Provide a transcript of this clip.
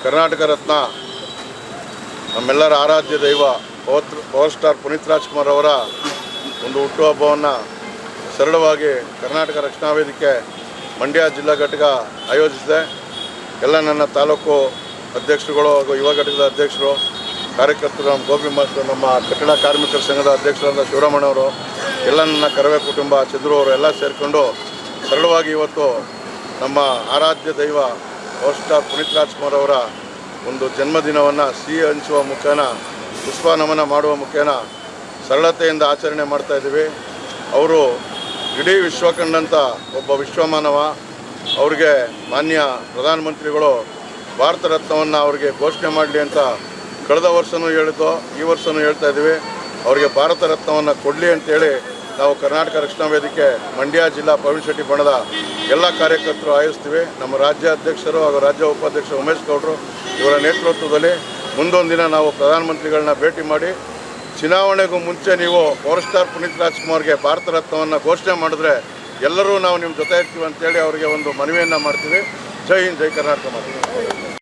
ಕರ್ನಾಟಕ ರತ್ನ ನಮ್ಮೆಲ್ಲರ ಆರಾಧ್ಯ ದೈವ power star Puneeth Rajkumar ಅವರ ಒಂದು ಹುಟ್ಟುಹಬ್ಬವನ್ನು ಸರಳವಾಗಿ ಕರ್ನಾಟಕ ರಕ್ಷಣಾ ವೇದಿಕೆ ಮಂಡ್ಯ ಜಿಲ್ಲಾ ಘಟಕ ಆಯೋಜಿಸಿದೆ. ಎಲ್ಲ ನನ್ನ ತಾಲೂಕು ಅಧ್ಯಕ್ಷರುಗಳು ಹಾಗೂ ಯುವ ಘಟಕದ ಅಧ್ಯಕ್ಷರು, ಕಾರ್ಯಕರ್ತರು, ನಮ್ಮ ಗೋಪಿ ಮಾಸ್ಟರ್, ನಮ್ಮ ಕಟ್ಟಡ ಕಾರ್ಮಿಕರ ಸಂಘದ ಅಧ್ಯಕ್ಷರಾದ ಶಿವರಾಮಣ್ಣವರು, ಎಲ್ಲ ನನ್ನ ಕರವೇ ಕುಟುಂಬ, ಚಂದ್ರು ಅವರು ಎಲ್ಲ ಸೇರಿಕೊಂಡು ಸರಳವಾಗಿ ಇವತ್ತು ನಮ್ಮ ಆರಾಧ್ಯ ದೈವ ಪವರ್ ಸ್ಟಾರ್ ಪುನೀತ್ ರಾಜ್ಕುಮಾರ್ ಅವರ ಒಂದು ಜನ್ಮದಿನವನ್ನು ಸಿಹಿ ಹಂಚುವ ಮುಖೇನ, ಪುಷ್ಪ ನಮನ ಮಾಡುವ ಮುಖೇನ ಸರಳತೆಯಿಂದ ಆಚರಣೆ ಮಾಡ್ತಾಯಿದ್ದೀವಿ. ಅವರು ಇಡೀ ವಿಶ್ವ ಕಂಡಂಥ ಒಬ್ಬ ವಿಶ್ವಮಾನವ. ಅವ್ರಿಗೆ ಮಾನ್ಯ ಪ್ರಧಾನಮಂತ್ರಿಗಳು ಭಾರತ ರತ್ನವನ್ನು ಅವ್ರಿಗೆ ಘೋಷಣೆ ಮಾಡಲಿ ಅಂತ ಕಳೆದ ವರ್ಷವೂ ಹೇಳಿದ್ದು, ಈ ವರ್ಷವೂ ಹೇಳ್ತಾ ಇದ್ದೀವಿ. ಅವರಿಗೆ ಭಾರತ ರತ್ನವನ್ನು ಕೊಡಲಿ ಅಂತೇಳಿ ನಾವು ಕರ್ನಾಟಕ ರಕ್ಷಣಾ ವೇದಿಕೆ ಮಂಡ್ಯ ಜಿಲ್ಲಾ ಪ್ರವೀಣ್ ಶೆಟ್ಟಿ ಬಣದ ಎಲ್ಲ ಕಾರ್ಯಕರ್ತರು ಆಯೋಜಿಸ್ತೀವಿ. ನಮ್ಮ ರಾಜ್ಯ ಅಧ್ಯಕ್ಷರು ಹಾಗೂ ರಾಜ್ಯ ಉಪಾಧ್ಯಕ್ಷರು ಉಮೇಶ್ ಗೌಡರು ಇವರ ನೇತೃತ್ವದಲ್ಲಿ ಮುಂದೊಂದು ದಿನ ನಾವು ಪ್ರಧಾನಮಂತ್ರಿಗಳನ್ನ ಭೇಟಿ ಮಾಡಿ, ಚುನಾವಣೆಗೂ ಮುಂಚೆ ನೀವು ಪವರ್ ಸ್ಟಾರ್ ಪುನೀತ್ ರಾಜ್ಕುಮಾರ್ಗೆ ಭಾರತ ರತ್ನವನ್ನು ಘೋಷಣೆ ಮಾಡಿದ್ರೆ ಎಲ್ಲರೂ ನಾವು ನಿಮ್ಮ ಜೊತೆ ಇರ್ತೀವಿ ಅಂತೇಳಿ ಅವರಿಗೆ ಒಂದು ಮನವಿಯನ್ನು ಮಾಡ್ತೀವಿ. ಜೈ ಹಿಂದ್, ಜೈ ಕರ್ನಾಟಕ ಮಾಡ್ತೀವಿ.